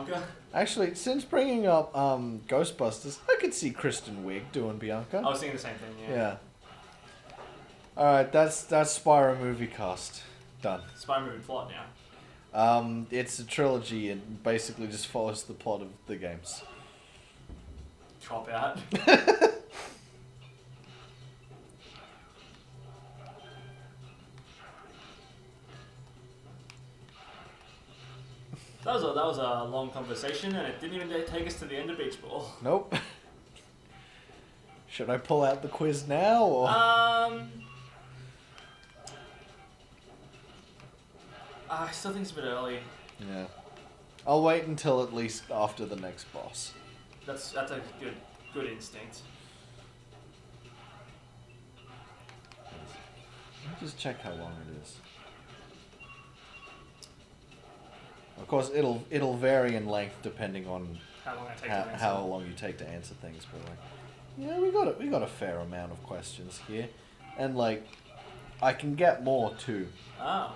Bianca. Actually, since bringing up Ghostbusters, I could see Kristen Wiig doing Bianca. I was thinking the same thing, yeah. Yeah. Alright, that's Spyro movie cast. Done. Spyro movie plot now. It's a trilogy and basically just follows the plot of the games. Cop out. That was a long conversation, and it didn't even take us to the end of Beach Ball. Nope. Should I pull out the quiz now, or? I still think it's a bit early. Yeah. I'll wait until at least after the next boss. That's a good instinct. Let me just check how long it is. Of course, it'll vary in length depending on how long you take to answer things. But like, yeah, we got a fair amount of questions here, and like, I can get more too. Oh.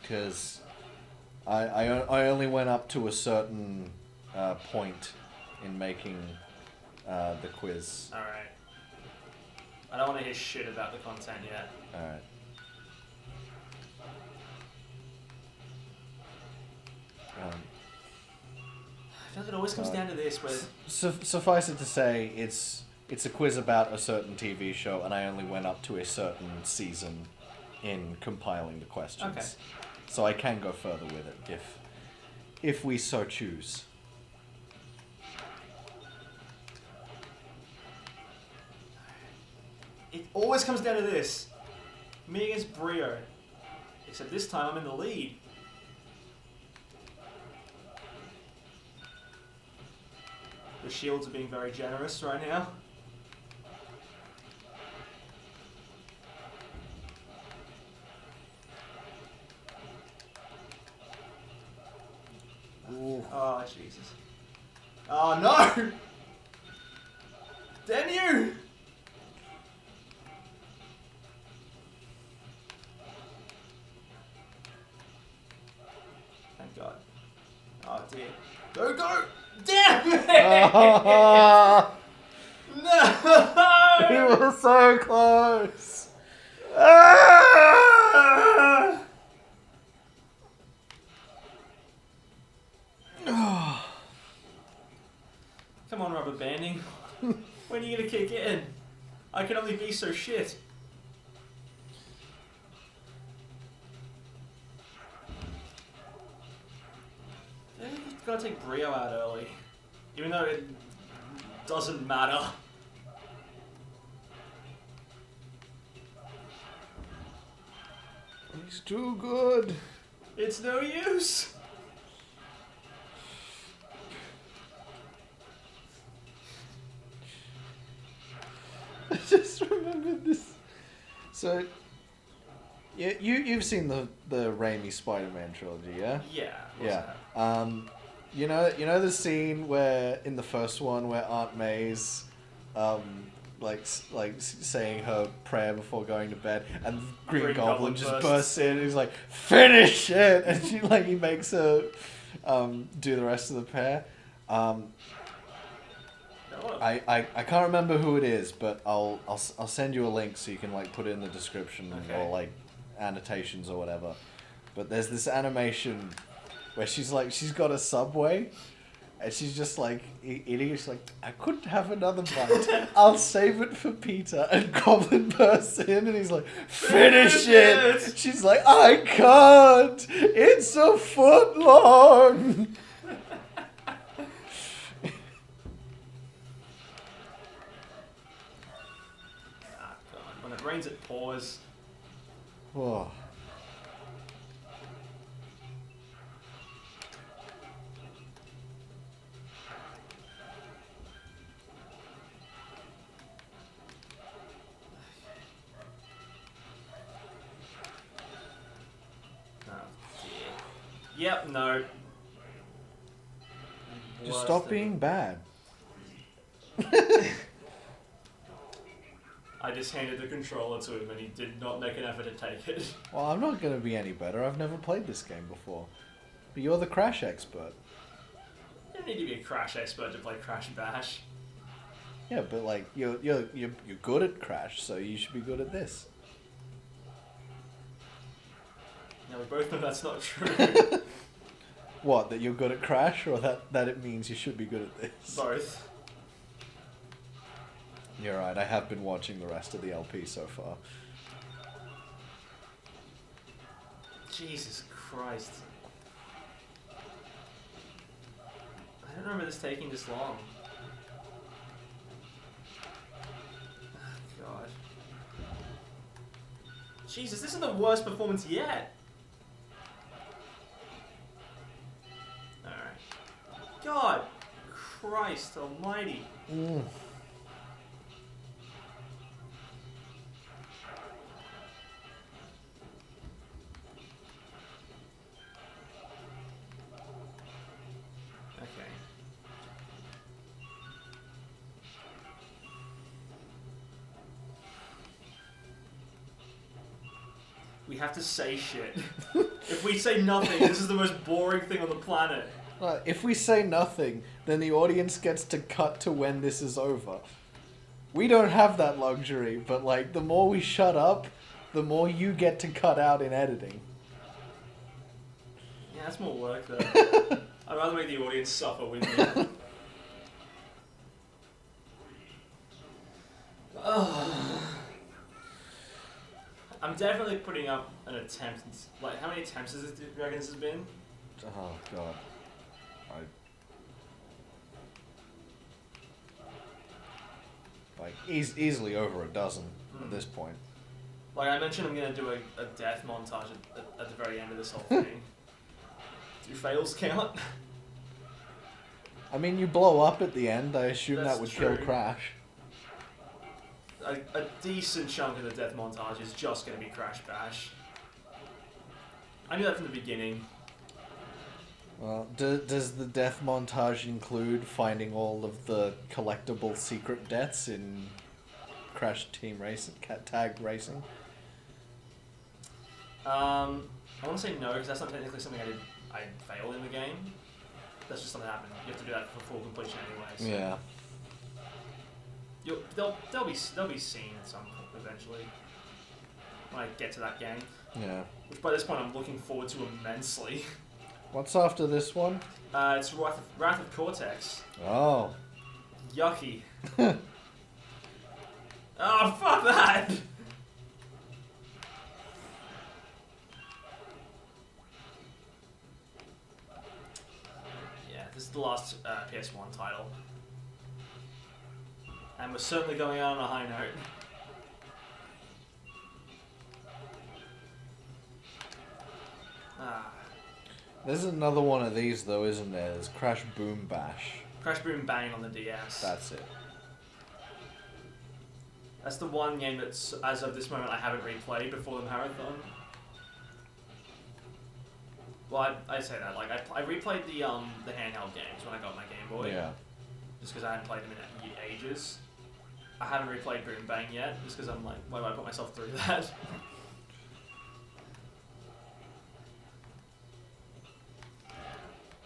Because I only went up to a certain point in making the quiz. All right. I don't want to hear shit about the content yet. All right. I feel like it always comes down to this, where suffice it to say, it's a quiz about a certain TV show, and I only went up to a certain season in compiling the questions. Okay. So I can go further with it if we so choose. it always comes down to this. Me against Brio. Except this time I'm in the lead. The shields are being very generous right now. Ooh. Oh, Jesus. Oh, no! Damn you! Thank God. Oh, dear. Go, go! Damn it! No! You were so close! Come on, rubber banding. When are you gonna kick in? I can only be so shit. You've got to take Brio out early. Even though it doesn't matter. He's too good. It's no use. I just remembered this. So, yeah, you've seen the Raimi Spider-Man trilogy, yeah? Yeah. Yeah. You know the scene where in the first one where Aunt May's, like saying her prayer before going to bed, and Green Goblin just bursts in and he's like, "Finish it!" and he makes her do the rest of the prayer. I can't remember who it is, but I'll send you a link so you can like put it in the description or like annotations or whatever. But there's this animation where she's got a Subway and she's just like eating. She's like, "I couldn't have another bite. I'll save it for Peter." And Goblin bursts in and he's like, "Finish it!" She's like, "I can't. It's a foot long." When it rains, it pours. Oh. Yep, no. Just stop being bad. I just handed the controller to him and he did not make an effort to take it. Well, I'm not going to be any better. I've never played this game before. But you're the Crash expert. need to be a Crash expert to play Crash Bash. Yeah, but like you're good at Crash, so you should be good at this. Now we both know that's not true. What, that you're good at Crash, or that it means you should be good at this? Both. You're right, I have been watching the rest of the LP so far. Jesus Christ. I don't remember this taking this long. Oh, God. Jesus, this is the worst performance yet. Alright. God Christ almighty. We have to say shit. If we say nothing, this is the most boring thing on the planet. If we say nothing, then the audience gets to cut to when this is over. We don't have that luxury, but like the more we shut up, the more you get to cut out in editing. Yeah, that's more work though. I'd rather make the audience suffer with me. I'm definitely putting up an attempt. Like, how many attempts do you reckon this has been? Oh god. Like, easily over a dozen at this point. Like I mentioned, I'm going to do a death montage at the very end of this whole thing. Do fails count? I mean, you blow up at the end, I assume That's that would true. kill Crash. A decent chunk of the death montage is just going to be Crash Bash. I knew that from the beginning. Well, does the death montage include finding all of the collectible secret deaths in Crash Team Racing, Tag Racing? I want to say no, because that's not technically something I failed in the game. That's just something that happened. You have to do that for full completion anyway. So. Yeah. They'll be seen at some point eventually when I get to that game. Yeah. Which by this point I'm looking forward to immensely. What's after this one? It's Wrath of Cortex. Oh. Yucky. Oh, fuck that! Yeah, this is the last PS1 title. And we're certainly going out on a high note. There's another one of these though, isn't there? There's Crash Boom Bash. Crash Boom Bang on the DS. That's it. That's the one game that's, as of this moment, I haven't replayed before the marathon. Well, I say that, like, I replayed the handheld games when I got my Game Boy. Yeah. Just because I hadn't played them in ages. I haven't replayed Boom Bang yet, just because I'm like, why do I put myself through that?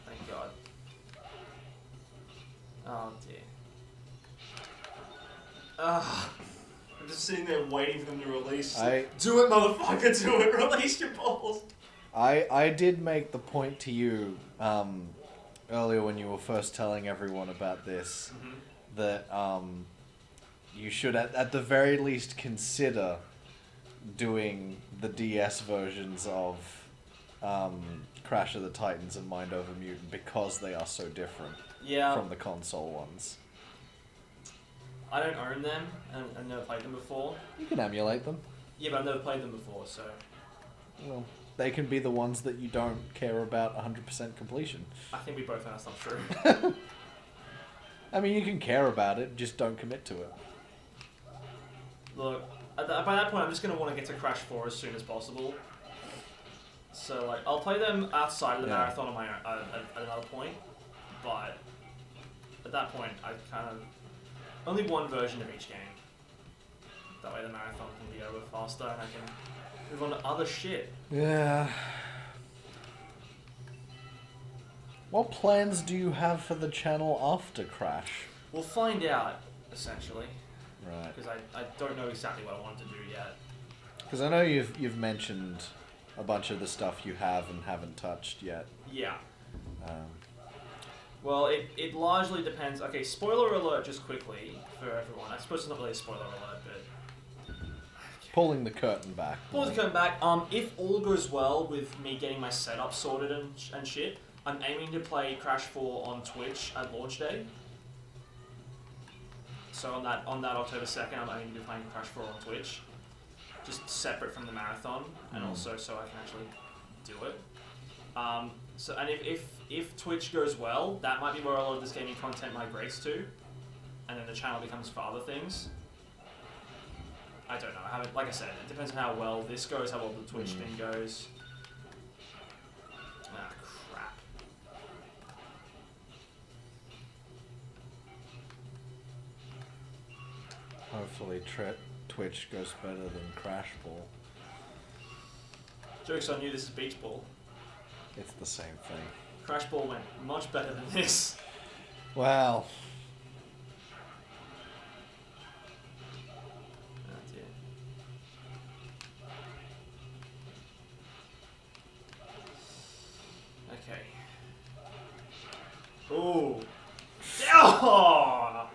Thank God. Oh dear. I'm just sitting there waiting for them to release. Do it, motherfucker, do it! Release your balls! I did make the point to you earlier when you were first telling everyone about this that you should at the very least consider doing the DS versions of Crash of the Titans and Mind Over Mutant because they are so different from the console ones. I don't own them, and I've never played them before. You can emulate them. Yeah, but I've never played them before, so... Well, they can be the ones that you don't care about 100% completion. I think we both know that's not true. I mean, you can care about it, just don't commit to it. Look, by that point I'm just going to want to get to Crash 4 as soon as possible. So, like, I'll play them outside of the marathon on my own, at another point, but at that point I kind of... Only one version of each game. That way the marathon can be over faster and I can move on to other shit. Yeah. What plans do you have for the channel after Crash? We'll find out, essentially. Right. Because I don't know exactly what I want to do yet. Because I know you've mentioned a bunch of the stuff you have and haven't touched yet. Yeah. Um, Well, it largely depends. Okay, spoiler alert just quickly for everyone. I suppose it's not really a spoiler alert, but... Pulling the curtain back. Pulling the curtain back, if all goes well with me getting my setup sorted and shit, I'm aiming to play Crash 4 on Twitch at launch day. So on that October 2nd, I'm aiming to be playing Crash 4 on Twitch. Just separate from the marathon, and also so I can actually do it. So and if Twitch goes well, that might be where a lot of this gaming content migrates to, and then the channel becomes for other things. I don't know. I haven't, like I said, it depends on how well this goes, how well the Twitch thing goes. Ah, crap. Hopefully Twitch goes better than Crash Ball. Joke's on you, this is Beach Ball. It's the same thing. Crash Ball went much better than this. Well. Oh dear. Okay. Ooh. Oh!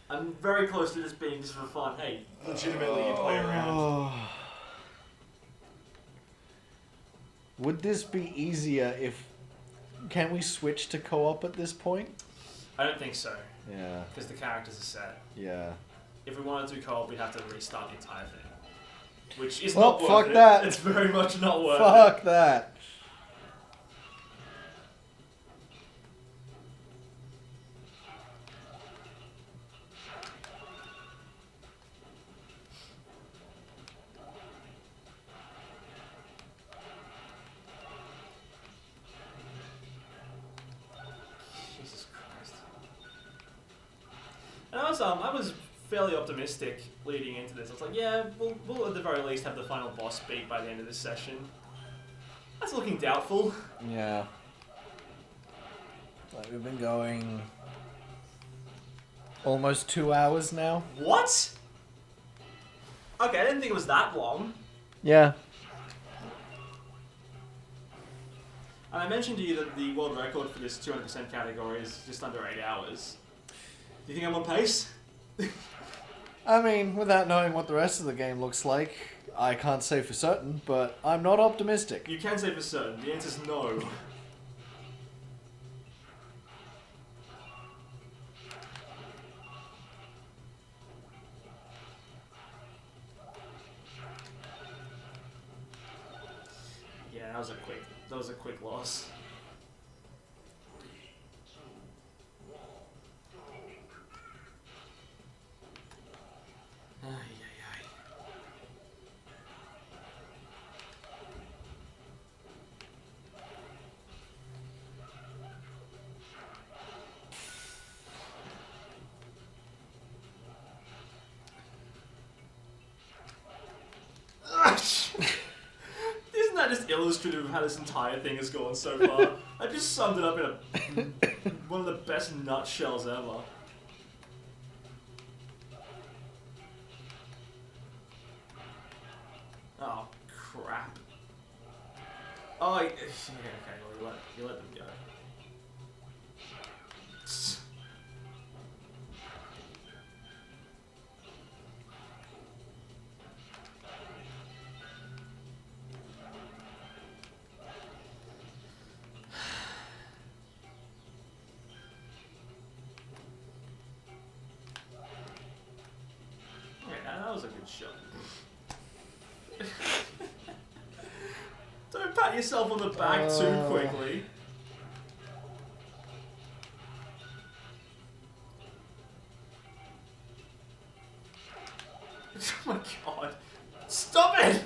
I'm very close to this being just for fun. Hey, legitimately you play around. Would this be easier if... Can we switch to co-op at this point? I don't think so. Yeah. Because the characters are set. Yeah. If we wanted to do co-op, we'd have to restart the entire thing. Which is Well, not worth fuck it. that. It's very much not worth it. Fuck that. Jesus Christ. And I was fairly optimistic leading into this. I was like, yeah, we'll at the very least have the final boss beat by the end of this session. That's looking doubtful. Yeah. Like we've been going... almost 2 hours now. What? Okay, I didn't think it was that long. Yeah. And I mentioned to you that the world record for this 200% category is just under 8 hours. Do you think I'm on pace? I mean, without knowing what the rest of the game looks like, I can't say for certain, but I'm not optimistic. You can say for certain. The answer's no. Yeah, that was a quick loss. Ay, ay, ay. Isn't that just illustrative of how this entire thing has gone so far? I just summed it up in one of the best nutshells ever. Oh, crap. Oh, yeah, okay, well, you let them go. Yeah, that was a good shot. Don't pat yourself on the back too quickly. Oh my god. Stop it!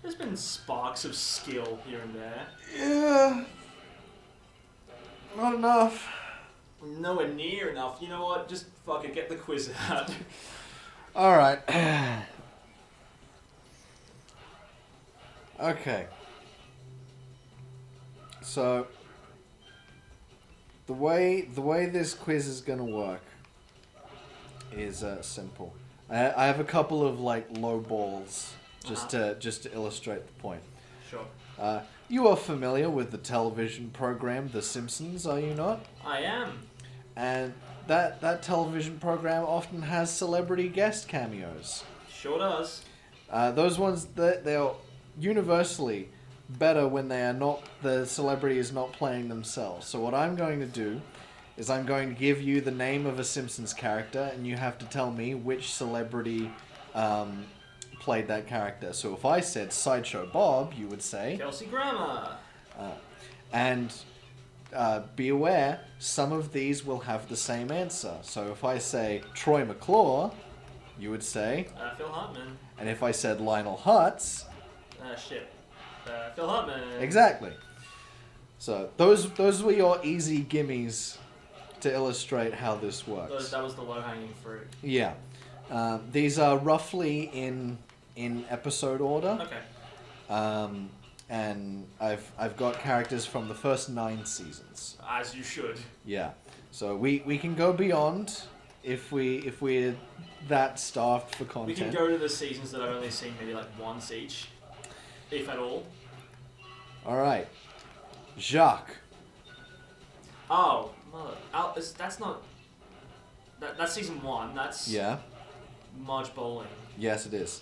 This there's been sparks of skill here and there. Yeah. Not enough. Nowhere near enough. You know what? Just fuck it. Get the quiz out. All right. Okay. So the way this quiz is gonna work is simple. I have a couple of like low balls just to illustrate the point. Sure. You are familiar with the television program The Simpsons, are you not? I am. And that television program often has celebrity guest cameos. Sure does. Those ones they are universally better when the celebrity is not playing themselves. So what I'm going to do is I'm going to give you the name of a Simpsons character, and you have to tell me which celebrity played that character. So if I said Sideshow Bob, you would say Kelsey Grammer. And be aware, some of these will have the same answer. So if I say Troy McClure, you would say Phil Hartman. and if I said Lionel Hutz, Phil Hartman. exactly. So those were your easy gimmies to illustrate how this works. That was the low-hanging fruit. Yeah. These are roughly in episode order. Okay. And I've got characters from the first 9 seasons. As you should. Yeah. So we can go beyond if we're that starved for content. We can go to the seasons that I've only seen maybe like once each, if at all. All right. Jacques. Oh, mother. That's not. That's season 1. That's Yeah. Marge Bowling. Yes, it is.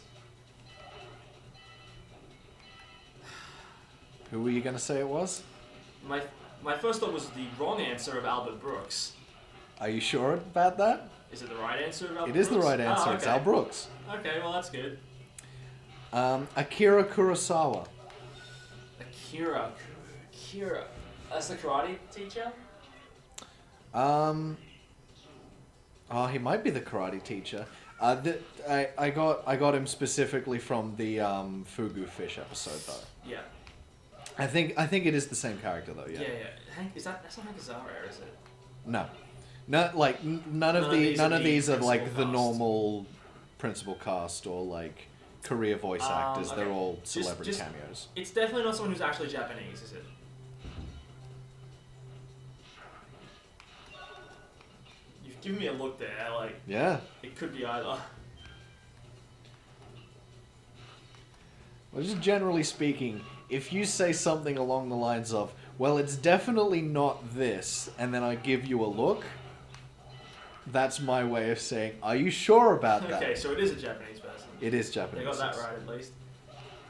Who were you going to say it was? My first thought was the wrong answer of Albert Brooks. Are you sure about that? Is it the right answer of Albert It Brooks? is the right answer. Oh, okay. It's Al Brooks. Okay, well that's good. Akira Kurosawa. Akira. That's the karate teacher? Oh, he might be the karate teacher. I got him specifically from the Fugu Fish episode though. Yeah. I think it is the same character though. Yeah. Yeah. that's not Hank Azaria, is it? No, none of these are like the normal principal cast or like career voice actors. Okay. They're all celebrity cameos. It's definitely not someone who's actually Japanese, is it? You've given me a look there, like... Yeah. It could be either. Well, just generally speaking, if you say something along the lines of, well, it's definitely not this, and then I give you a look, that's my way of saying, are you sure about that? Okay, so it is a Japanese person. It is Japanese. They got that right, at least.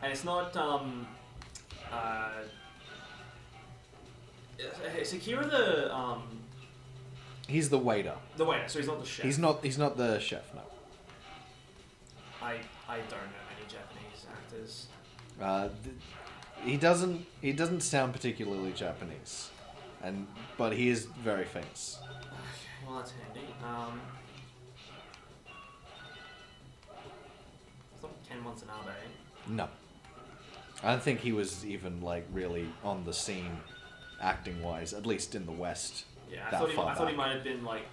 And it's not, is Akira the, He's the waiter. The waiter, so he's not the chef. He's not the chef, no. I don't know any Japanese actors. He doesn't sound particularly Japanese, but he is very famous. Okay, well that's handy. It's not Ken Watanabe. No, I don't think he was even like really on the scene, acting wise, at least in the West. Yeah, I thought he might have been like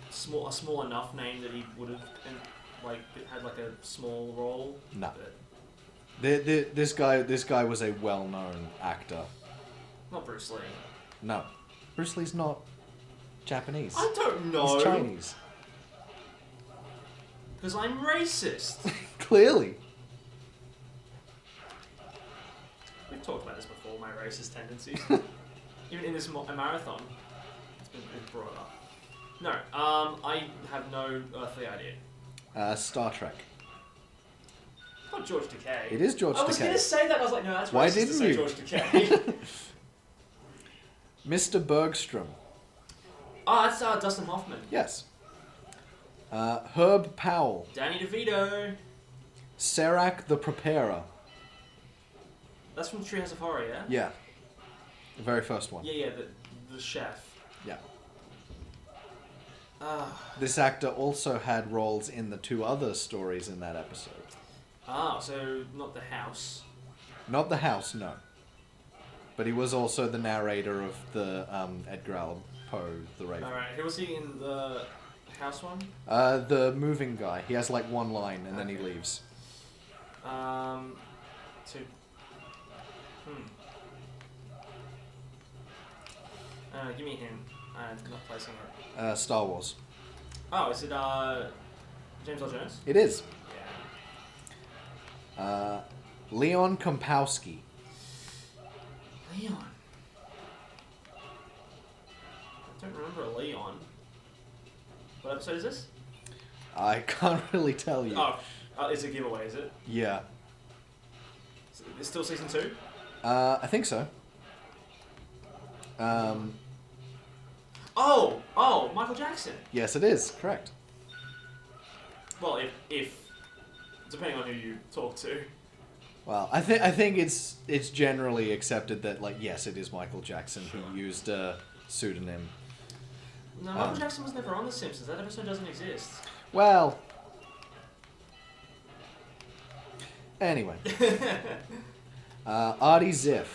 a small enough name that he would have like had like a small role. No. But This guy was a well-known actor. not Bruce Lee. No, Bruce Lee's not Japanese. I don't know. He's Chinese. Because I'm racist. Clearly. We've talked about this before, my racist tendencies. Even in this marathon, it's been brought up. No, I have no earthly idea. Star Trek. Not George Takei. It is George Takei. I was going to say that, I was like, no, that's Why racist didn't to say you? George Takei. Mr. Bergstrom. Oh, that's Dustin Hoffman. Yes. Herb Powell. Danny DeVito. Serac the Preparer. That's from Treehouse of Horror, yeah? Yeah. The very first one. Yeah, the chef. Yeah. Ah. This actor also had roles in the 2 other stories in that episode. Ah, so not the house. Not the house, no. But he was also the narrator of the Edgar Allan Poe, The Raven. Alright, who was he in the house one? The moving guy. He has like one line and then he leaves. Give me a hint. I'm not placing it. Star Wars. Oh, is it James Earl Jones? It is. Yeah. Leon Kompowski. Leon. I don't remember a Leon. What episode is this? I can't really tell you. Oh, it's a giveaway, is it? Yeah. It's still season 2? I think so. Oh, Michael Jackson. Yes, it is. Correct. Well, if depending on who you talk to. Well, I think it's generally accepted that, like, yes, it is Michael Jackson who used a pseudonym. No, Michael Jackson was never on The Simpsons. That episode doesn't exist. Well. Anyway. Artie Ziff.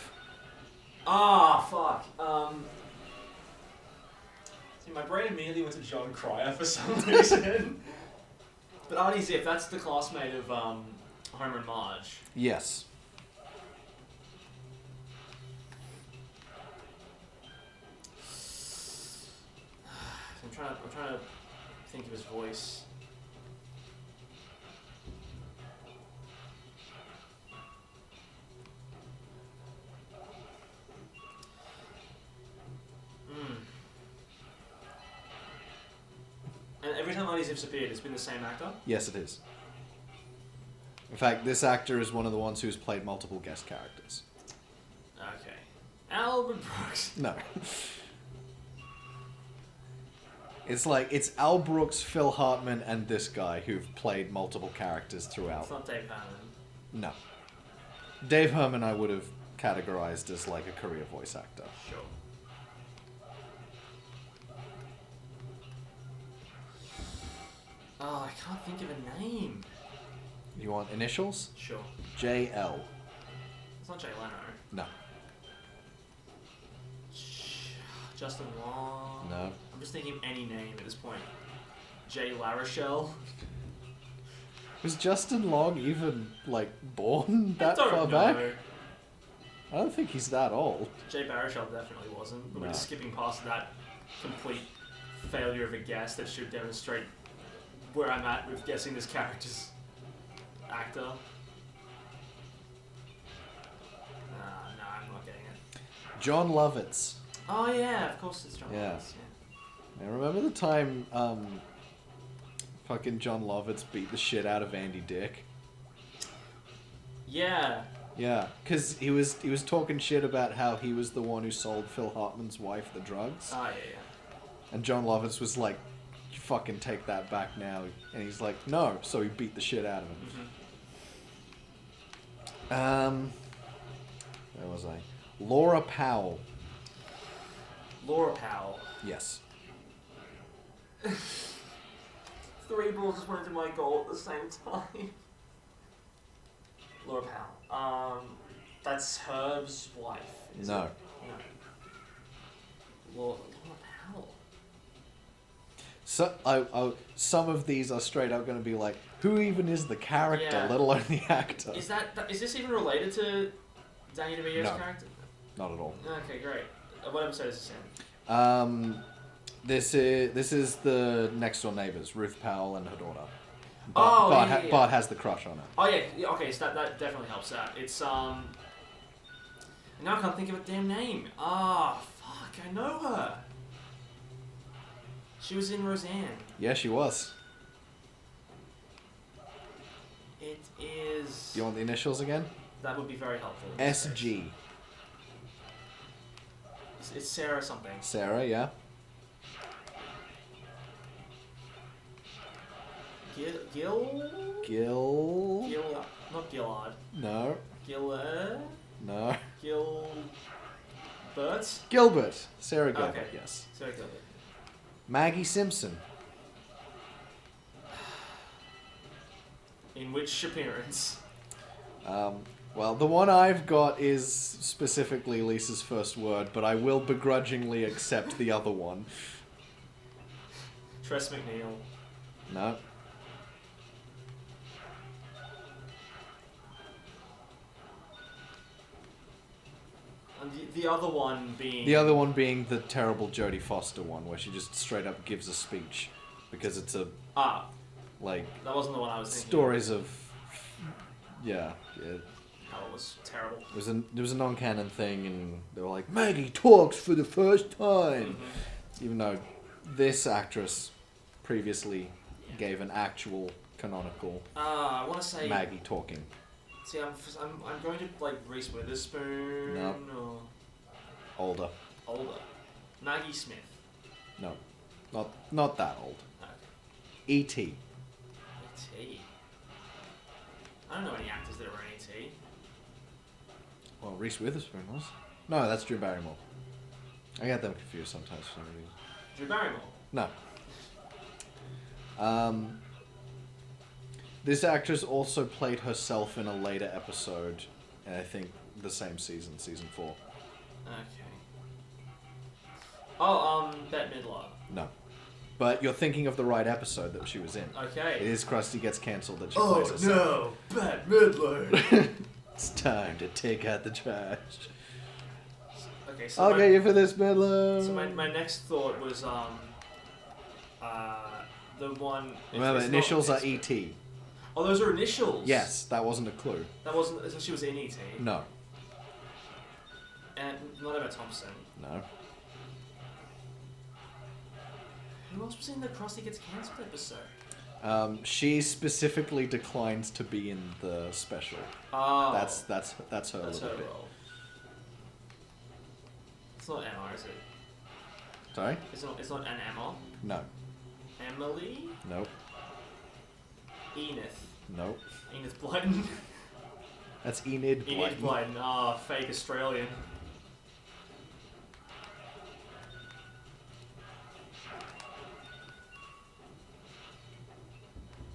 Ah, fuck. See, my brain immediately went to John Cryer for some reason. But Artie Ziff, that's the classmate of Homer and Marge. Yes. I'm trying to think of his voice. And every time Artie Ziff's appeared, it's been the same actor? Yes, it is. In fact, this actor is one of the ones who's played multiple guest characters. Okay. Albert Brooks. No. It's Al Brooks, Phil Hartman, and this guy who've played multiple characters throughout. It's not Dave Hammond. No. Dave Herman I would have categorized as like a career voice actor. Sure. Oh, I can't think of a name. You want initials? Sure. JL. It's not Jay Leno. No. Justin Long. No. I'm just thinking of any name at this point. Jay LaRochelle. Was Justin Long even, like, born that I don't far know. back? I don't think he's that old. Jay Baruchel definitely wasn't, but No. we're just skipping past that complete failure of a guess that should demonstrate where I'm at with guessing this character's actor. No, I'm not getting it. John Lovitz. Oh yeah, of course it's John Yeah. Lovitz, yeah. I remember the time fucking John Lovitz beat the shit out of Andy Dick. Yeah. Yeah, because he was talking shit about how he was the one who sold Phil Hartman's wife the drugs. Oh yeah. And John Lovitz was like, you fucking take that back now. And he's like, no. So he beat the shit out of him. Mm-hmm. Where was I? Laura Powell. Laura Powell. Yes. 3 balls just went into my goal at the same time. Laura Powell. That's Herb's wife. Is No. it? No. Laura Powell. So, some of these are straight up going to be like, who even is the character, Yeah. let alone the actor? Is this even related to Danny DeVito's No. character? Not at all. Okay, great. What episode is this in? This is the next door neighbors, Ruth Powell and her daughter. Oh, yeah. Bart has the crush on her. Oh yeah, okay, so that definitely helps out. It's now I can't think of a damn name. Ah, fuck, I know her. She was in Roseanne. Yeah, she was. It is. Do you want the initials again? That would be very helpful. in this case. SG. It's Sarah something. Sarah, yeah. Gil. Not Gillard. No. Gillard. No. Gilbert. Gilbert. Sarah Gilbert, Okay. yes. Sarah Gilbert. Maggie Simpson. In which appearance? Well, the one I've got is specifically Lisa's first word, but I will begrudgingly accept the other one. Tress McNeil. No. And the other one being... The other one being the terrible Jodie Foster one, where she just straight up gives a speech. Because it's a... Like... That wasn't the one I was thinking. Stories of... Yeah. That was terrible. There was a non-canon thing, and they were like, Maggie talks for the first time! Mm-hmm. Even though this actress previously gave an actual canonical I want to say... Maggie talking. See, I'm going to, like, Reese Witherspoon, No. or... Older. Older. Maggie Smith. No. Not that old. Okay. E.T. E.T. I don't know any actors that are in E.T. Well, Reese Witherspoon was. No, that's Drew Barrymore. I get them confused sometimes for some reason. Drew Barrymore? No. This actress also played herself in a later episode, I think the same season, season 4. Okay. Oh, Bette Midler. No. But you're thinking of the right episode that she was in. Okay. It is Krusty Gets Cancelled that she plays herself. Oh no, Bette Midler! It's time to take out the trash. Okay, so I'll get you for this, Midler! So my next thought was, the one... Remember, initials are E.T. Oh, those are initials? Yes, that wasn't a clue. That wasn't... So she was in E.T.? No. And not Emma Thompson? No. Who else was in the Krusty Gets Cancelled episode? She specifically declines to be in the special. Oh. That's her That's her little bit. role. It's not Emma, is it? Sorry? It's not an Emma? No. Emily? Nope. Enith? Nope. Enith Blyton? That's Enid Blyton. Enid Blyton. Ah, fake Australian.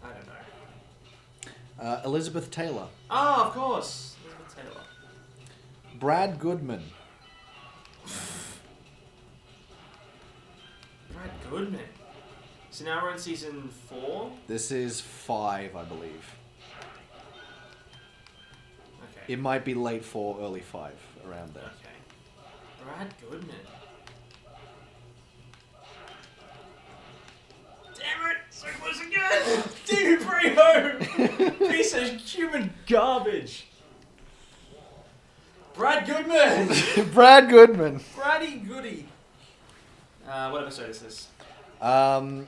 I don't know. Elizabeth Taylor. Ah, of course! Elizabeth Taylor. Brad Goodman. Brad Goodman. So now we're in season 4? This is 5, I believe. Okay. It might be late 4, early 5, around there. Okay. Brad Goodman. Damn it! So close again! Dude, bring home! Piece of human garbage! Brad Goodman! Brad Goodman. Braddy Goody. What episode is this?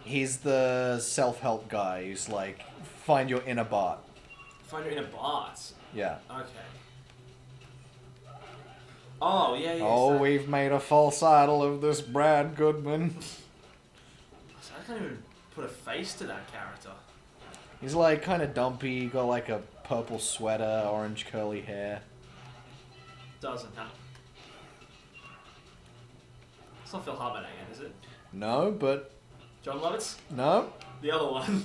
He's the self-help guy who's like, find your inner Bart. Find your inner Bart. Yeah. Okay. Oh, yeah, yeah. Oh, so we've made a false idol of this Brad Goodman. so I can't even put a face to that character. He's like kind of dumpy, got like a purple sweater, orange curly hair. Doesn't help. It's not Phil Hartman again, is it? No, but... John Lovitz? No. The other one.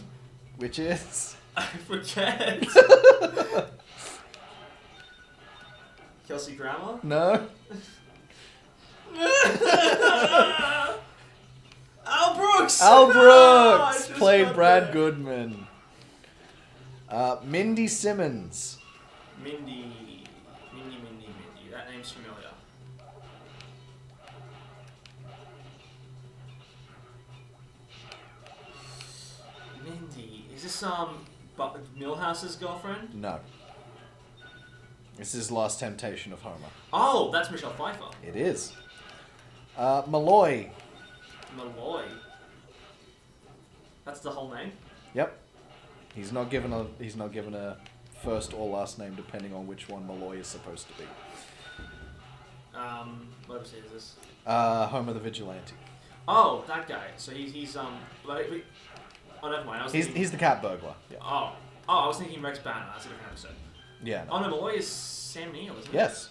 Which is... I forget. Kelsey Grammer? No. Al Brooks! Al I Brooks! just Played got Brad that. Goodman. Mindy Simmons. Mindy. That name's familiar. Mindy. Is this Milhouse's girlfriend? No. This is Last Temptation of Homer. Oh, that's Michelle Pfeiffer. It is. Malloy. Malloy. That's the whole name? Yep. He's not given a first or last name depending on which one Malloy is supposed to be. What episode is this? Homer the Vigilante. Oh, that guy. So he's oh, never mind. I was thinking, He's the cat burglar. Yeah. Oh, I was thinking Rex Banner. That's a different episode. Yeah. Oh no, Malloy is Sam Neill, isn't it? Yes.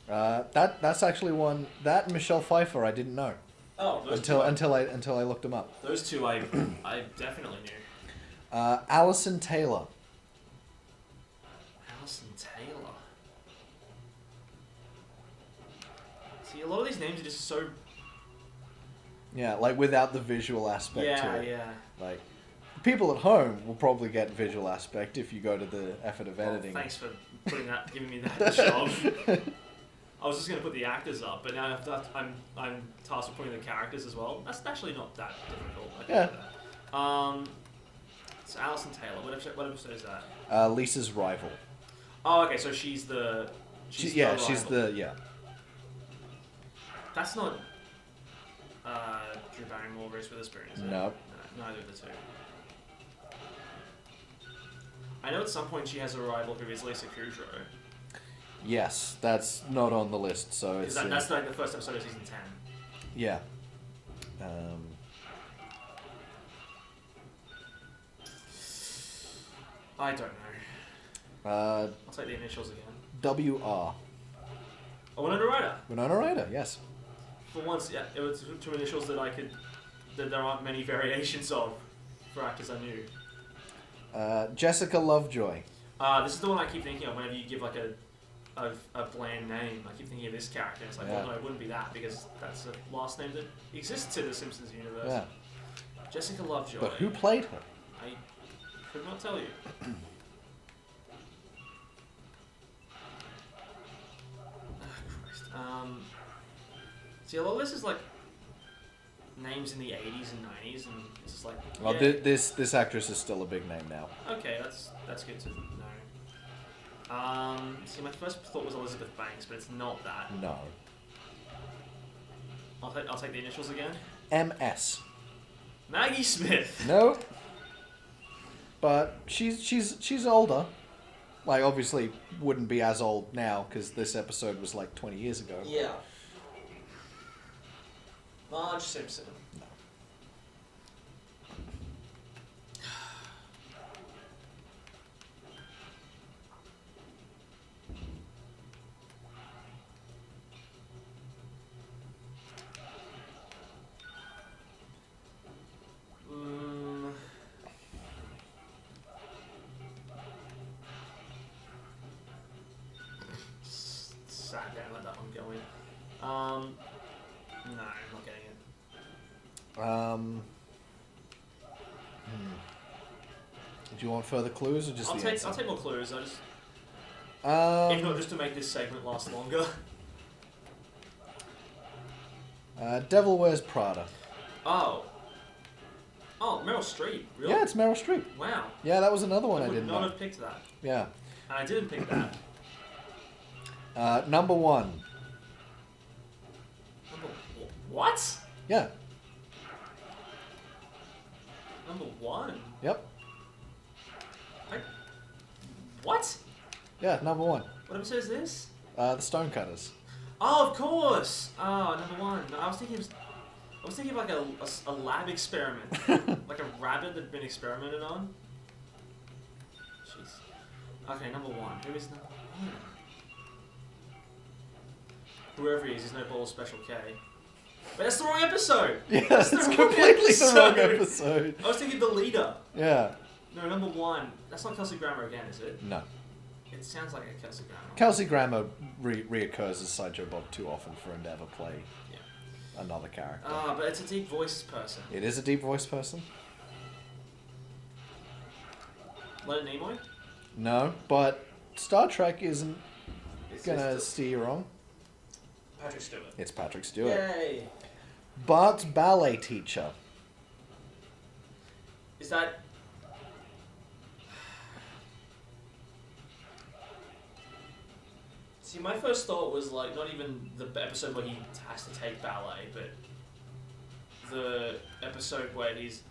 Yeah. That's actually one that and Michelle Pfeiffer I didn't know. Oh, those until I looked them up. Those two I definitely knew. Allison Taylor. Allison a lot of these names are just so... Yeah, like without the visual aspect to it. Yeah. Like, people at home will probably get visual aspect if you go to the effort of editing. Thanks for giving me that job. I was just going to put the actors up, but now I'm tasked with putting the characters as well. That's actually not that difficult. I can do that. It's Alison Taylor. What episode is that? Lisa's rival. Oh, okay. So she's the. She's rival. the. That's not. Drew Barrymore, Reese Witherspoon, is it? No. Neither of the two. I know at some point she has a rival who is Lisa Kudrow. Yes, that's not on the list, so it's... That's like the first episode of season 10. Yeah. I don't know. I'll take the initials again. W.R. Oh, Winona Ryder. Winona Ryder, yes. For once, yeah, it was two initials that there aren't many variations of for actors I knew. Jessica Lovejoy. This is the one I keep thinking of whenever you give like a bland name. I keep thinking of this character. It's like, well, no, it wouldn't be that because that's a last name that exists in the Simpsons universe. Yeah. Jessica Lovejoy. But who played her? I could not tell you. Christ. See, a lot of this is like names in the 80s and 90s, and it's just like. Well, yeah. this actress is still a big name now. Okay, that's good to know. See, my first thought was Elizabeth Banks, but it's not that. No. I'll take the initials again. M.S. Maggie Smith. No. But she's older. Like, obviously wouldn't be as old now because this episode was like 20 years ago. Yeah. Marge Simpson. No. Sat down, let that one go in. No, I'm not getting it. Do you want further clues or just I'll the take answer? more clues. I just if not just to make this segment last longer. Devil Wears Prada. Oh, Meryl Streep. Really? Yeah, it's Meryl Streep. Wow. Yeah, that was another one I would didn't not know. have picked that. Yeah. And I didn't pick that. Number 1. What? Yeah. Number 1? Yep. What? Yeah, number 1. What episode is this? The Stonecutters. Oh, of course. Oh, number 1. No, I was thinking of like a lab experiment, like a rabbit that'd been experimented on. Jeez. Okay, number 1. Who is number 1? Whoever he is, he's no Ball Special K. But that's the wrong episode! Yeah, that's completely the wrong episode. I was thinking the leader. Yeah. No, number 1. That's not Kelsey Grammer again, is it? No. It sounds like a Kelsey Grammer. Kelsey Grammer reoccurs as Sideshow Bob too often for Endeavour play another character. But it's a deep voice person. It is a deep voice person? Leonard Nimoy? No, but Star Trek isn't gonna steer you wrong. Patrick Stewart. It's Patrick Stewart. Yay! Bart's ballet teacher. Is that... See, my first thought was like not even the episode where he has to take ballet, but the episode where he's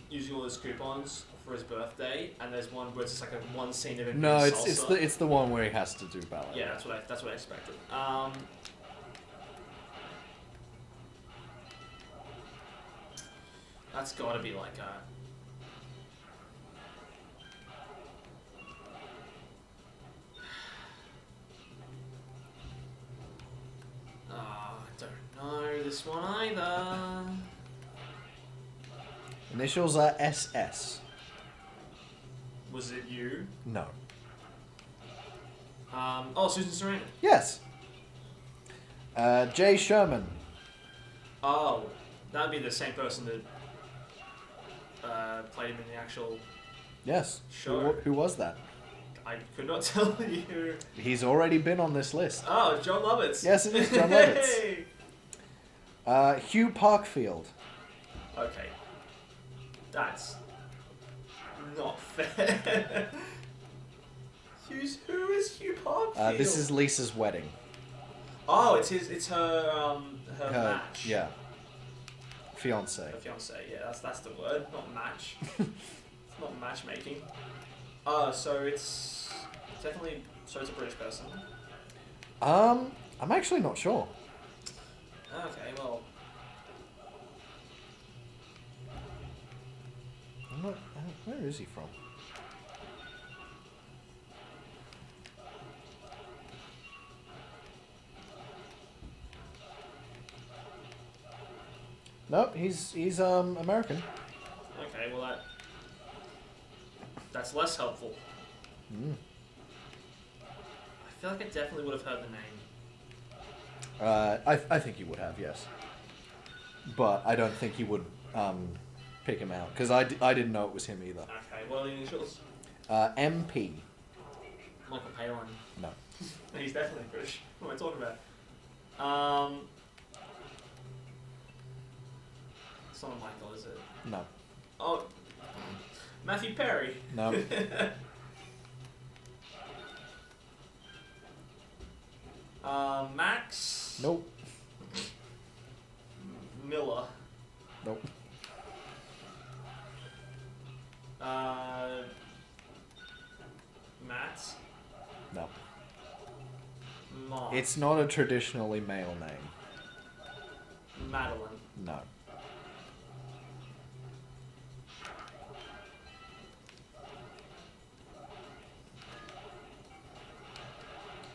using all his coupons for his birthday, and there's one where it's just like one scene of him. No, doing it's salsa. the one where he has to do ballet. Yeah, that's what I expected. That's got to be like a. I don't know this one either. Initials are SS. Was it you? No. Susan Sarandon. Yes. Jay Sherman. Oh, that'd be the same person that played him in the actual Yes. show. Who was that? I could not tell you. He's already been on this list. Oh, John Lovitz. Yes, it is John Lovitz. Hugh Parkfield. Okay. That's not fair. Who is Hugh Parkfield? This is Lisa's wedding. Oh, it's her match. Yeah. Fiance. Her fiance, yeah, that's the word, not match. It's not matchmaking. So it's definitely it's a British person. I'm actually not sure. Okay, well. Where is he from? Nope, he's American. Okay, well that's less helpful. Mm. I feel like I definitely would have heard the name. I think he would have, yes. But I don't think he would pick him out because I didn't know it was him either. Okay, what are the initials? MP. Michael Palin. No. He's definitely British. What am I talking about? It's not Michael, is it? No. Oh, Matthew Perry. No. Max. Nope. Miller. Nope. Matt. No. Mark. It's not a traditionally male name. Madeline. No.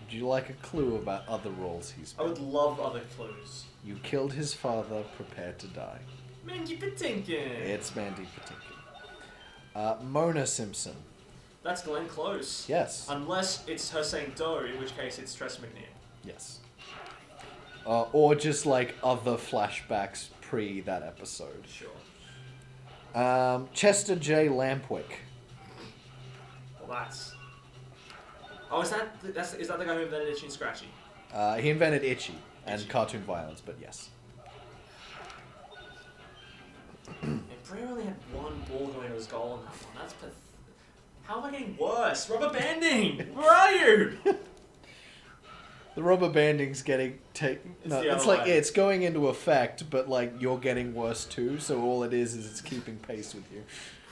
Would you like a clue about other roles he's I been? would love other clues. You killed his father, prepare to die. Mandy Patinkin. It's Mandy Patinkin. Mona Simpson. That's Glenn Close. Yes. Unless it's her saying Doe, in which case it's Tress McNeil. Yes. Or just like other flashbacks pre that episode. Sure. Chester J. Lampwick. Well, that's. Oh, is that the guy who invented Itchy and Scratchy? He invented Itchy and Itchy. cartoon violence, but yes. Bray only had one ball going to his goal on that one. That's How am I getting worse? Rubber banding! Where are you? The rubber banding's getting it's going into effect, but like you're getting worse too. So all it is it's keeping pace with you.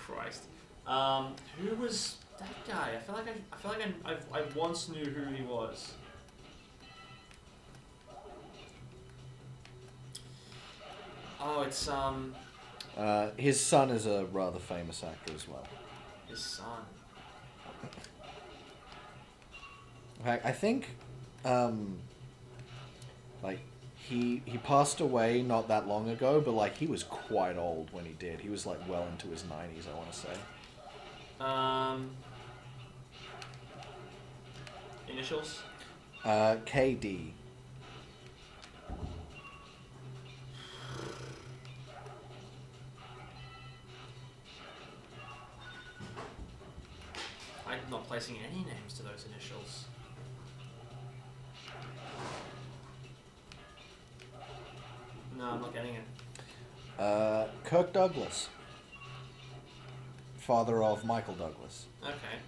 Christ. Who was that guy? I feel like I once knew who he was. Oh, it's His son is a rather famous actor as well. his son. I think, like he passed away not that long ago, but like he was quite old when he did. He was like well into his 90s, I want to say. Initials? KD. I'm not placing any names to those initials. No, I'm not getting it. Kirk Douglas. Father of Michael Douglas. Okay.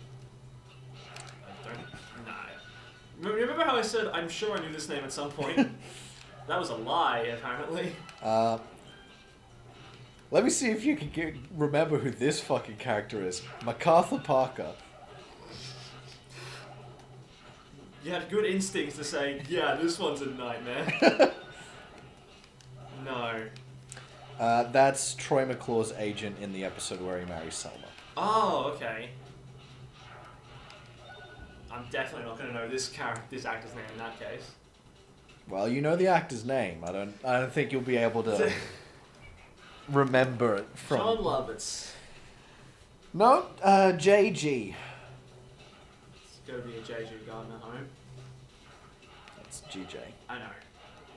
I don't. Nah. Remember how I said I'm sure I knew this name at some point? That was a lie, apparently. Let me see if you can remember who this fucking character is. MacArthur Parker. You had good instincts to say, yeah, this one's a nightmare. No. That's Troy McClure's agent in the episode where he marries Selma. Oh, okay. I'm definitely not going to know this actor's name in that case. Well, you know the actor's name. I don't think you'll be able to remember it from. John Lovitz. No, JG. It's got to be a JG Gardner home. That's GJ. I know.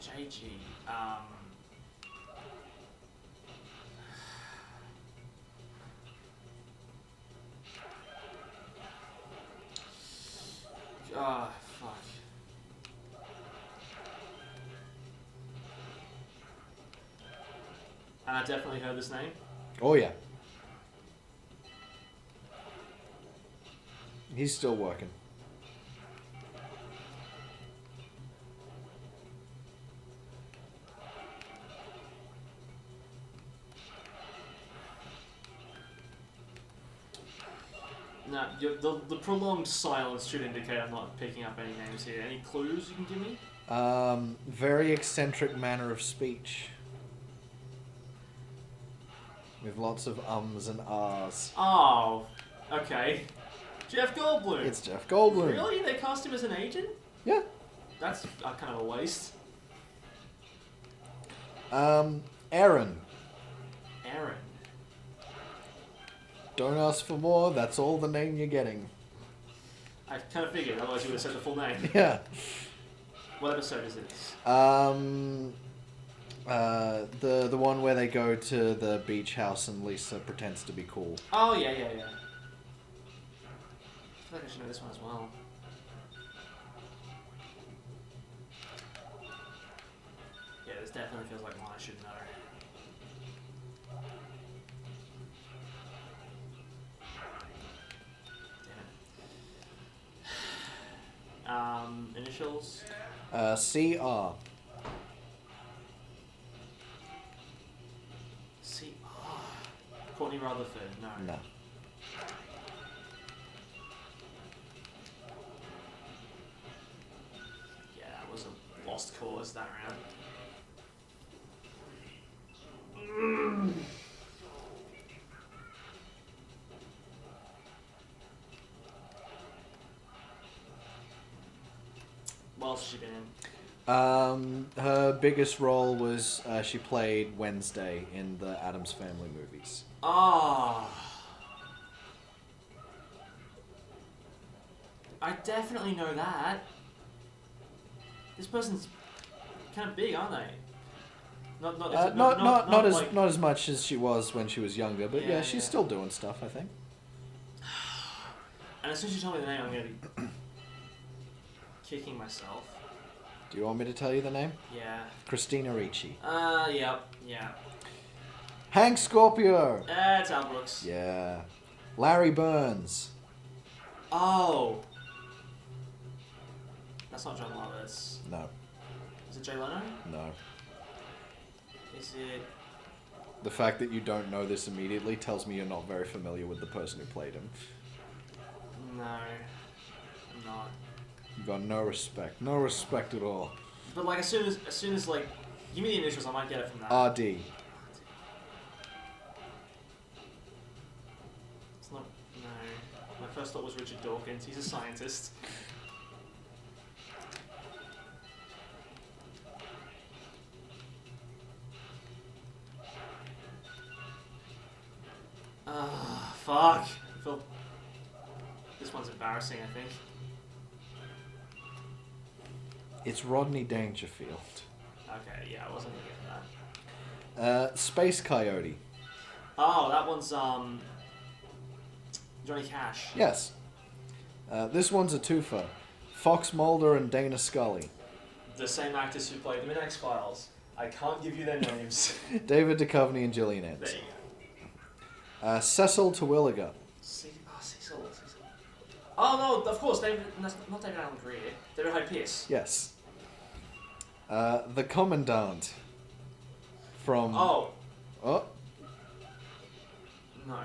JG. Fuck. And I definitely heard this name. Oh yeah. He's still working. No, the prolonged silence should indicate I'm not picking up any names here. Any clues you can give me? Very eccentric manner of speech. With lots of ums and ahs. Oh, okay. Jeff Goldblum. It's Jeff Goldblum. Really? They cast him as an agent? Yeah. That's kind of a waste. Aaron. Aaron. Don't ask for more, that's all the name you're getting. I kind of figured, otherwise you would have said the full name. Yeah. What episode is this? The one where they go to the beach house and Lisa pretends to be cool. Oh, yeah. I feel like I should know this one as well. Yeah, this definitely feels like one I should know. Initials? CR. Courtney Rutherford, no. No. Yeah, that was a lost cause that round. What else has she been in? Her biggest role was she played Wednesday in the Addams Family movies. Ah. I definitely know that. This person's kind of big, aren't they? Not as much as she was when she was younger, but yeah, she's still doing stuff, I think. And as soon as you tell me the name, I'm gonna be kicking myself. Do you want me to tell you the name? Yeah. Christina Ricci. Yeah. Hank Scorpio. It's Al Brooks. Yeah. Larry Burns. Oh. That's not John Lovitz. No. Is it Jay Leno? No. Is it... The fact that you don't know this immediately tells me you're not very familiar with the person who played him. No. I'm not. You got no respect. No respect at all. But like as soon as like, give me the initials, I might get it from that. RD. It's not. No. My first thought was Richard Dawkins. He's a scientist. Fuck. This one's embarrassing, I think. It's Rodney Dangerfield. Okay, yeah, I wasn't gonna get that. Space Coyote. Oh, that one's Johnny Cash. Yes. This one's a twofer. Fox Mulder and Dana Scully. The same actors who played them in X-Files. I can't give you their names. David Duchovny and Gillian Anderson. There you go. Cecil Terwilliger. Cecil. Oh no, of course, not David Alan Grier. David Hyde Pierce. Yes. The Commandant. From... Oh. Oh. No.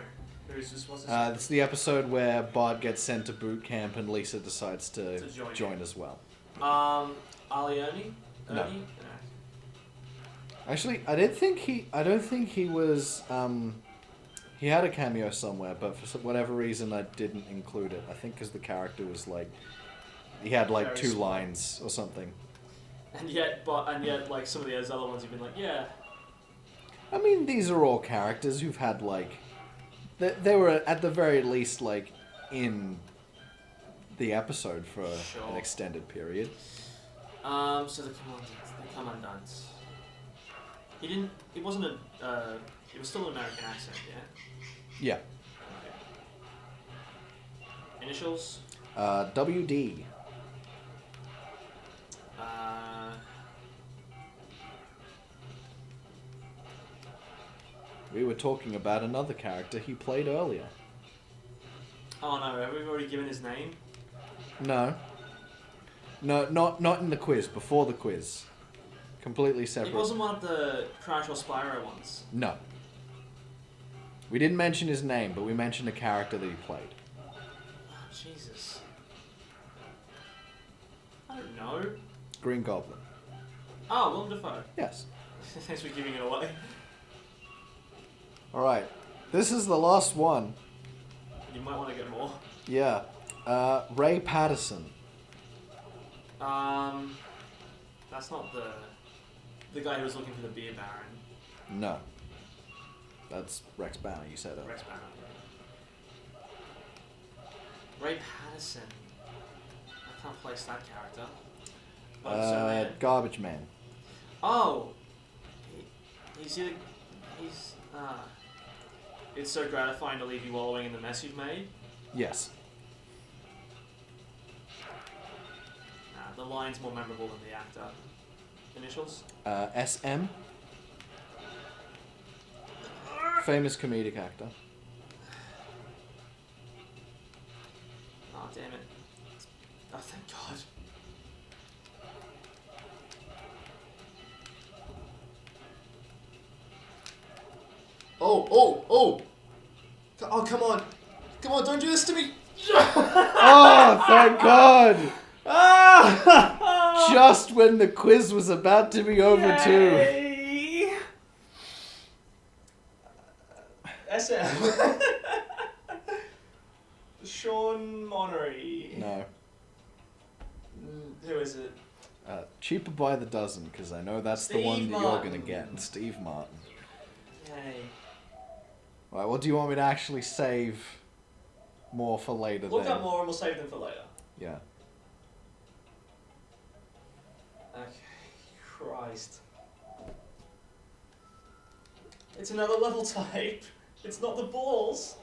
Who's this? What's this? It's the episode where Bart gets sent to boot camp and Lisa decides to join as well. Alioni? No. Ernie? Actually, I don't think he was, he had a cameo somewhere, but for whatever reason I didn't include it. I think because the character was like, he had like Very 2 small. lines or something. And yet, like some of the other ones, you've been like, yeah. I mean, these are all characters who've had like, they were at the very least like in the episode for Sure. an extended period. So the commandant. He didn't. It wasn't a. It was still an American accent, yeah. Yeah. Okay. Initials. WD. We were talking about another character he played earlier. Oh no! Have we already given his name? No. No, not in the quiz. Before the quiz. Completely separate. It wasn't one of the Crash or Spyro ones. No. We didn't mention his name, but we mentioned a character that he played. Oh, Jesus. I don't know. Green Goblin. Oh, Willem Dafoe. Yes. Thanks for giving it away. Alright. This is the last one. You might want to get more. Yeah. Ray Patterson. That's not the guy who was looking for the beer baron. No. That's Rex Banner, you said it. Rex Banner. Ray Patterson. I can't place that character. Garbage Man. Oh! He's. It's so gratifying to leave you wallowing in the mess you've made. Yes. The line's more memorable than the actor. Initials? SM. Famous comedic actor. Oh, damn it. Oh, thank God. Oh, come on. Come on, don't do this to me. Oh, thank God! Just when the quiz was about to be over too. SM. Sean Monnery. No. Who is it? Cheaper by the dozen, because I know that's the one that you're going to get. Steve Martin. Yay. Right, what do you want me to actually save more for later Look then? up more and we'll save them for later. Yeah. Okay. Christ. It's another level type. It's not the balls.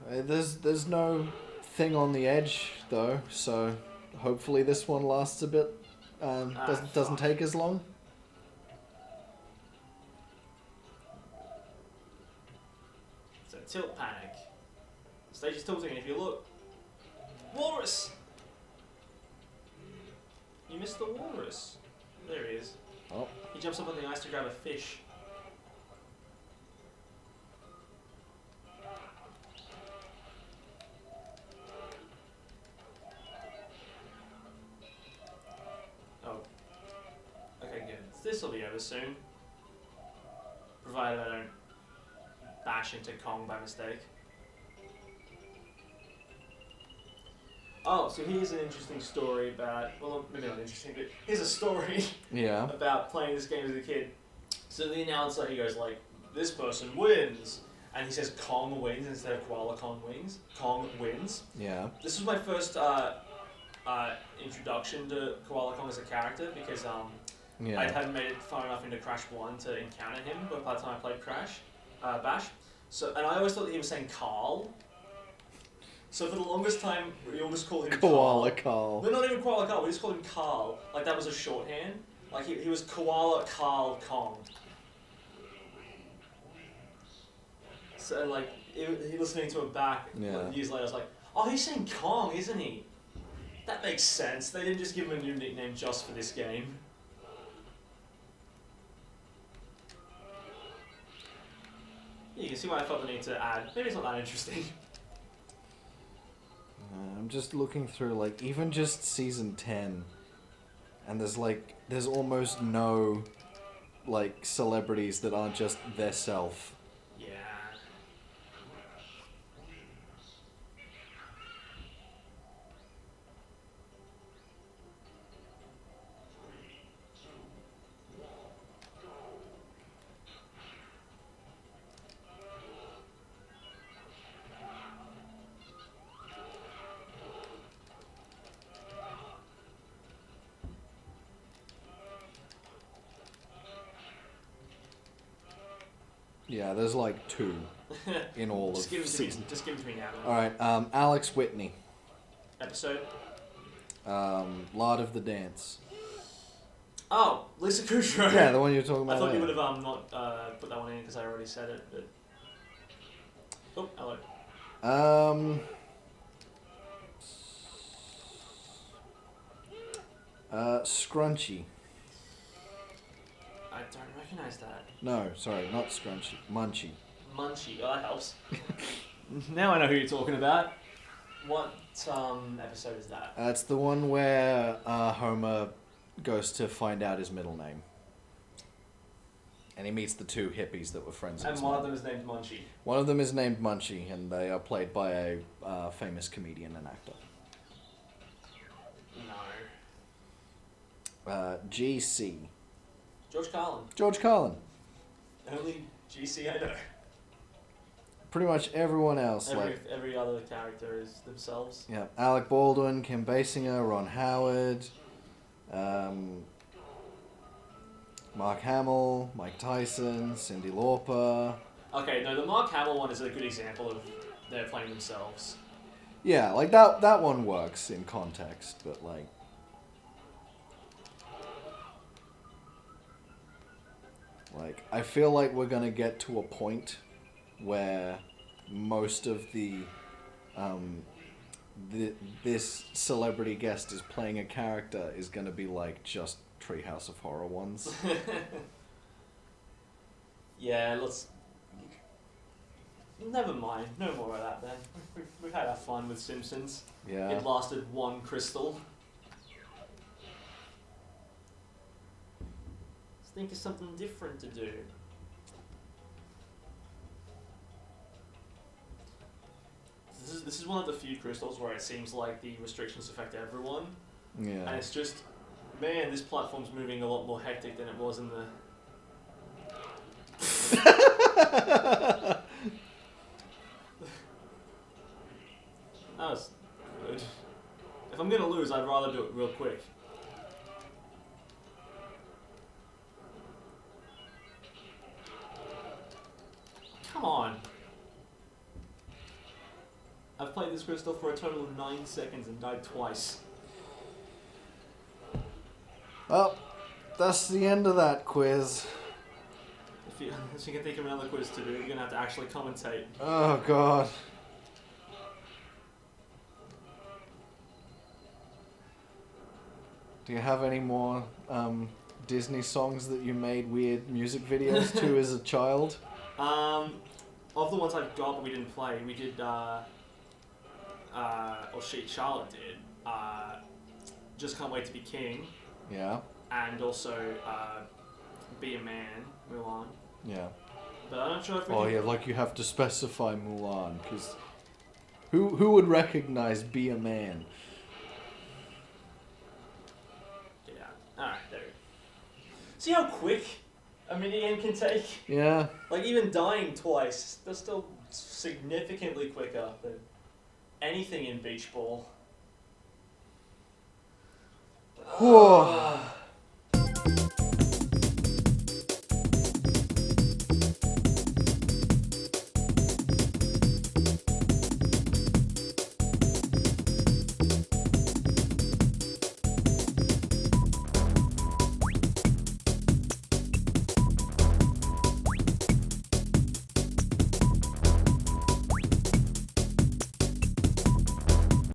There's no thing on the edge though, so hopefully this one lasts a bit. Doesn't take as long. So tilt panic. Stage is tilting, and if you look, walrus. You missed the walrus. There he is. Oh. He jumps up on the ice to grab a fish. Oh. Okay, good. This will be over soon. Provided I don't bash into Kong by mistake. Oh, so here's an interesting story about, well, maybe not interesting, but here's a story Yeah. about playing this game as a kid. So the announcer, he goes like, this person wins. And he says Kong wins instead of Koala Kong wins. Kong wins. Yeah. This was my first introduction to Koala Kong as a character because Yeah. I hadn't made it far enough into Crash 1 to encounter him by the time I played Crash, Bash. So, and I always thought that he was saying Carl. So for the longest time, we all just called him Koala Carl. Carl. We're not even Koala Carl, we just called him Carl. Like that was a shorthand. Like he was Koala Carl Kong. So like, he listening to it back years later, I was like, oh, he's saying Kong, isn't he? That makes sense. They didn't just give him a new nickname just for this game. You can see why I felt the need to add. Maybe it's not that interesting. I'm just looking through, like, even just season 10, and there's almost no, like, celebrities that aren't just their self. Yeah. Yeah, there's like 2 in all Just of give it to me. season. Just give it to me now. Man. All right, Alex Whitney, Episode. Lord of the Dance. Oh, Lisa Kudrow. Yeah, the one you were talking about. I thought you would have not put that one in because I already said it. But oh, hello. Scrunchy. I don't recognize that. No, sorry, not Scrunchy. Munchie. Munchie. Oh, that helps. Now I know who you're talking about. What episode is that? It's the one where Homer goes to find out his middle name. And he meets the 2 hippies that were friends. And one of them is named Munchie. One of them is named Munchie, and they are played by a famous comedian and actor. No. GC. George Carlin. George Carlin. Only GC I know. Pretty much everyone else. Every other character is themselves. Yeah. Alec Baldwin, Kim Basinger, Ron Howard, Mark Hamill, Mike Tyson, Cyndi Lauper. Okay, no, the Mark Hamill one is a good example of they're playing themselves. Yeah, like that one works in context, but like... Like, I feel like we're gonna get to a point where most of this celebrity guest is playing a character is gonna be like just Treehouse of Horror ones. Yeah, let's... Never mind. No more of that then. We've had our fun with Simpsons. Yeah. It lasted 1 crystal. Let's think of something different to do. This is one of the few crystals where it seems like the restrictions affect everyone. Yeah. And it's just, man, this platform's moving a lot more hectic than it was in the... That was good. If I'm gonna lose, I'd rather do it real quick. Come on. I've played this crystal for a total of 9 seconds and died twice. Well, that's the end of that quiz. If you can think of another quiz to do, you're gonna have to actually commentate. Oh god. Do you have any more Disney songs that you made weird music videos to as a child? Of the ones I've got but we didn't play, we did, Charlotte did, Just Can't Wait to Be King. Yeah. And also, Be a Man, Mulan. Yeah. But I'm not sure if we Oh can... yeah, like you have to specify Mulan, because who would recognize Be a Man? Yeah. Alright, there we go. See how quick a minigame can take? Yeah. Like, even dying twice, they're still significantly quicker than anything in Beach Ball. Whoa.